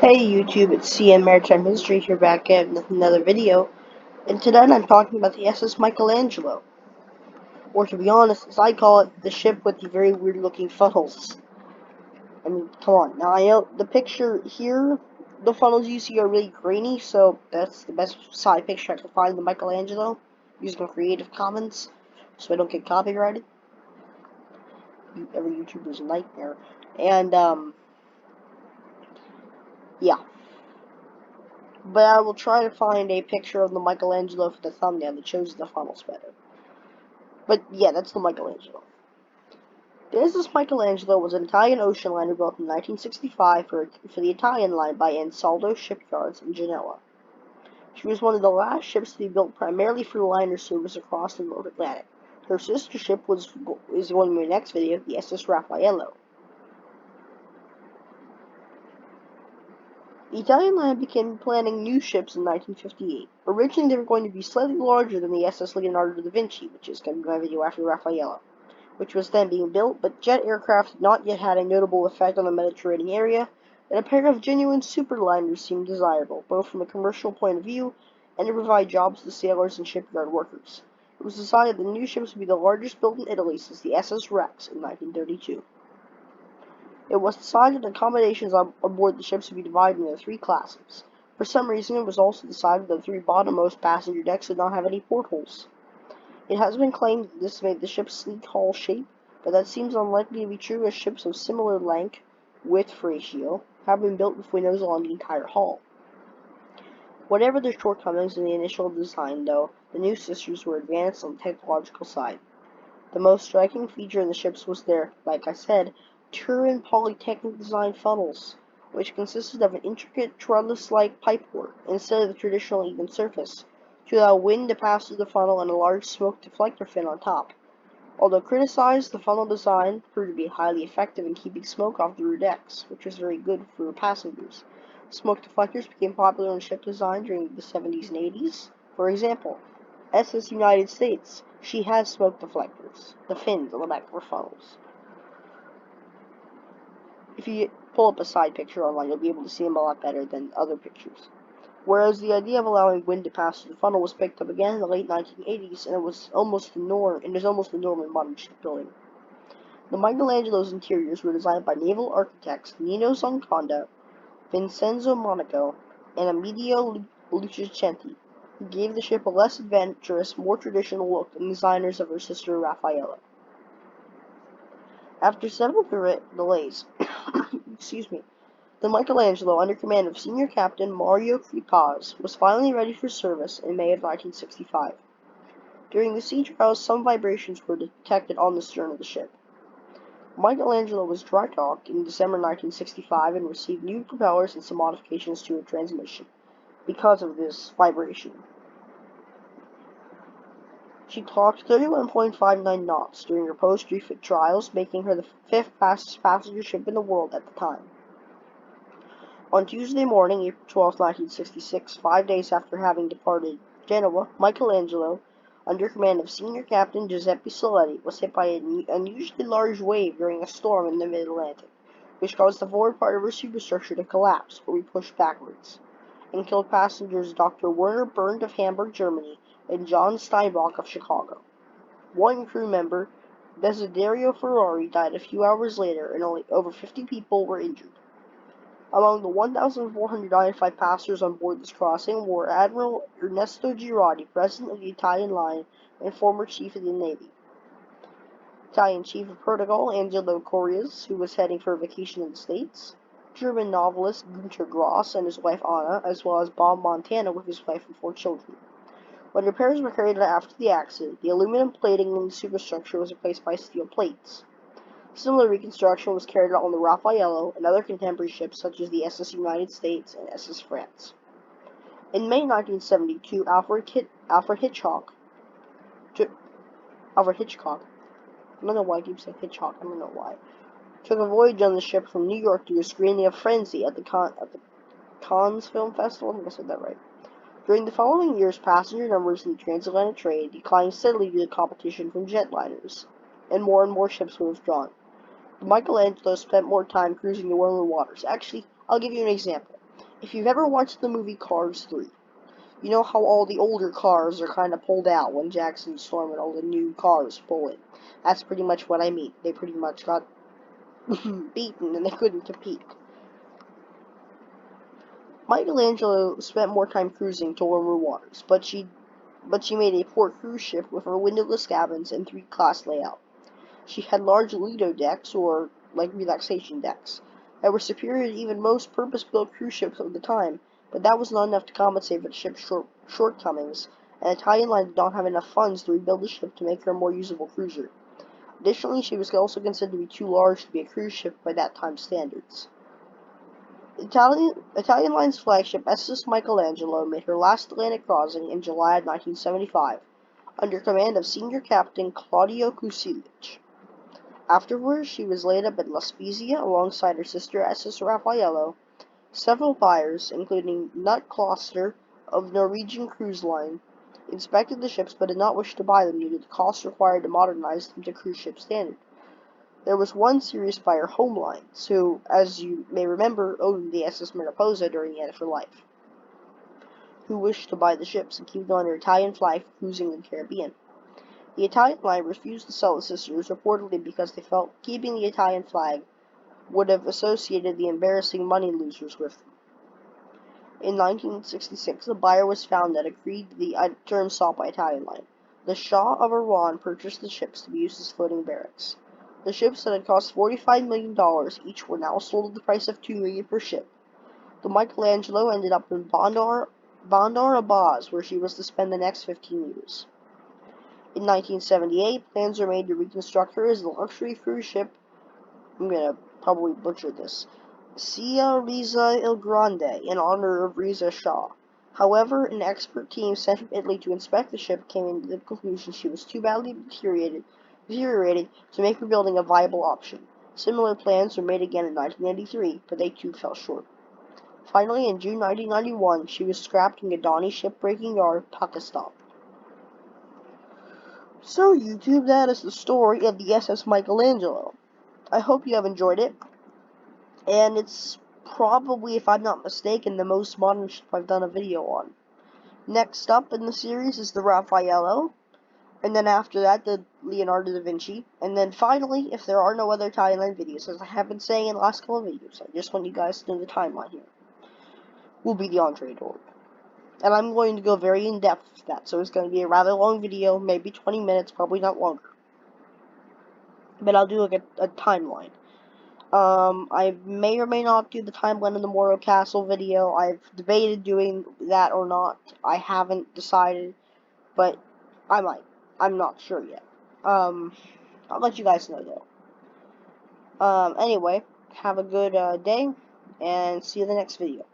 Hey YouTube, it's CM Maritime History here back at with another video, and tonight I'm talking about the SS Michelangelo, or to be honest, as I call it, the ship with the very weird looking funnels. I mean, come on, now I know the picture here, the funnels you see are really grainy, so that's the best side picture I could find of the Michelangelo, using Creative Commons, so I don't get copyrighted. Every YouTuber's nightmare. And, yeah. But I will try to find a picture of the Michelangelo for the thumbnail that shows the funnels better. But yeah, that's the Michelangelo. The SS Michelangelo was an Italian ocean liner built in 1965 for the Italian line by Ansaldo shipyards in Genoa. She was one of the last ships to be built primarily for liner service across the North Atlantic. Her sister ship is going in my next video, the SS Raffaello. The Italian line began planning new ships in 1958. Originally, they were going to be slightly larger than the SS Leonardo da Vinci, which is going to be my video after Raffaello, which was then being built, but jet aircraft had not yet had a notable effect on the Mediterranean area, and a pair of genuine superliners seemed desirable, both from a commercial point of view and to provide jobs to sailors and shipyard workers. It was decided the new ships would be the largest built in Italy since the SS Rex in 1932. It was decided that accommodations on board the ships would be divided into three classes. For some reason, it was also decided that the three bottommost passenger decks did not have any portholes. It has been claimed that this made the ship's sleek hull shape, but that seems unlikely to be true as ships of similar length, width ratio, have been built with windows along the entire hull. Whatever the shortcomings in the initial design, though, the new sisters were advanced on the technological side. The most striking feature in the ships was their, like I said, Turin Polytechnic design funnels, which consisted of an intricate trellis-like pipework instead of the traditional even surface, to allow wind to pass through the funnel and a large smoke deflector fin on top. Although criticized, the funnel design proved to be highly effective in keeping smoke off the rear decks, which was very good for passengers. Smoke deflectors became popular in ship design during the 70s and 80s. For example, SS United States, she has smoke deflectors, the fins on the back of her funnels. If you pull up a side picture online, you'll be able to see them a lot better than other pictures. Whereas the idea of allowing wind to pass through the funnel was picked up again in the late 1980s, and it was almost the norm in modern shipbuilding. The Michelangelo's interiors were designed by naval architects Nino Zonconda, Vincenzo Monaco, and Amedeo Lucicenti, who gave the ship a less adventurous, more traditional look than designers of her sister Raffaello. After several delays, the Michelangelo, under command of Senior Captain Mario Crepaz, was finally ready for service in May of 1965. During the sea trials, some vibrations were detected on the stern of the ship. Michelangelo was dry docked in December 1965 and received new propellers and some modifications to her transmission because of this vibration. She clocked 31.59 knots during her post-refit trials, making her the fifth fastest passenger ship in the world at the time. On Tuesday morning, April 12, 1966, 5 days after having departed Genoa, Michelangelo, under command of Senior Captain Giuseppe Soletti, was hit by an unusually large wave during a storm in the mid-Atlantic, which caused the forward part of her superstructure to collapse or be pushed backwards, and killed passengers Dr. Werner Berndt of Hamburg, Germany, and John Steinbach of Chicago. One crew member, Desiderio Ferrari, died a few hours later, and only over 50 people were injured. Among the 1,495 passengers on board this crossing were Admiral Ernesto Girardi, president of the Italian line and former chief of the Navy, Italian chief of Portugal Angelo Correas, who was heading for a vacation in the States, German novelist Günter Grass and his wife Anna, as well as Bob Montana with his wife and 4 children. When repairs were carried out after the accident, the aluminum plating in the superstructure was replaced by steel plates. Similar reconstruction was carried out on the Raffaello and other contemporary ships such as the SS United States and SS France. In May 1972, Alfred Hitchcock, I don't know why I keep saying Hitchcock, I don't know why, took a voyage on the ship from New York to a screening of Frenzy at the Cannes Film Festival. I think I said that right. During the following years, passenger numbers in the transatlantic trade declined steadily due to competition from jetliners, and more ships were withdrawn. Michelangelo spent more time cruising the warmer waters. Actually, I'll give you an example. If you've ever watched the movie Cars 3, you know how all the older cars are kind of pulled out when Jackson Storm and all the new cars pull in. That's pretty much what I mean. They pretty much got beaten and they couldn't compete. Michelangelo spent more time cruising to warmer waters, but she made a port cruise ship with her windowless cabins and three-class layout. She had large Lido decks, or like relaxation decks, that were superior to even most purpose-built cruise ships of the time, but that was not enough to compensate for the ship's shortcomings, and Italian Line did not have enough funds to rebuild the ship to make her a more usable cruiser. Additionally, she was also considered to be too large to be a cruise ship by that time's standards. Italian Line's flagship SS Michelangelo made her last Atlantic crossing in July of 1975, under command of Senior Captain Claudio Kusilic. Afterwards, she was laid up at La Spezia alongside her sister SS Raffaello. Several buyers, including Knut Kloster of Norwegian Cruise Line, inspected the ships but did not wish to buy them due to the costs required to modernize them to cruise ship standard. There was one serious buyer, Home Lines, who, as you may remember, owned the SS Mariposa during the end of her life, who wished to buy the ships and keep them under Italian flag for cruising in the Caribbean. The Italian line refused to sell the sisters, reportedly because they felt keeping the Italian flag would have associated the embarrassing money losers with them. In 1966, a buyer was found that agreed to the terms sought by Italian Line. The Shah of Iran purchased the ships to be used as floating barracks. The ships that had cost $45 million each were now sold at the price of $2 million per ship. The Michelangelo ended up in Bandar Abbas, where she was to spend the next 15 years. In 1978, plans were made to reconstruct her as the luxury cruise ship, I'm gonna probably butcher this, Sia Riza Il Grande, in honor of Riza Shah. However, an expert team sent from Italy to inspect the ship came to the conclusion she was too badly deteriorated to make rebuilding a viable option. Similar plans were made again in 1983, but they too fell short. Finally, in June 1991, she was scrapped in Adani Shipbreaking Yard, Pakistan. So, YouTube, that is the story of the SS Michelangelo. I hope you have enjoyed it, and it's probably, if I'm not mistaken, the most modern ship I've done a video on. Next up in the series is the Raffaello, and then after that, the Leonardo da Vinci, and then finally, if there are no other timeline videos, as I have been saying in the last couple of videos, I just want you guys to know the timeline here, will be the Andre D'Or. And I'm going to go very in-depth with that, so it's going to be a rather long video, maybe 20 minutes, probably not longer. But I'll do like a timeline. I may or may not do the timeline of the Moro Castle video. I've debated doing that or not. I haven't decided, but I might. I'm not sure yet. I'll let you guys know though. Anyway, have a good day, and see you in the next video.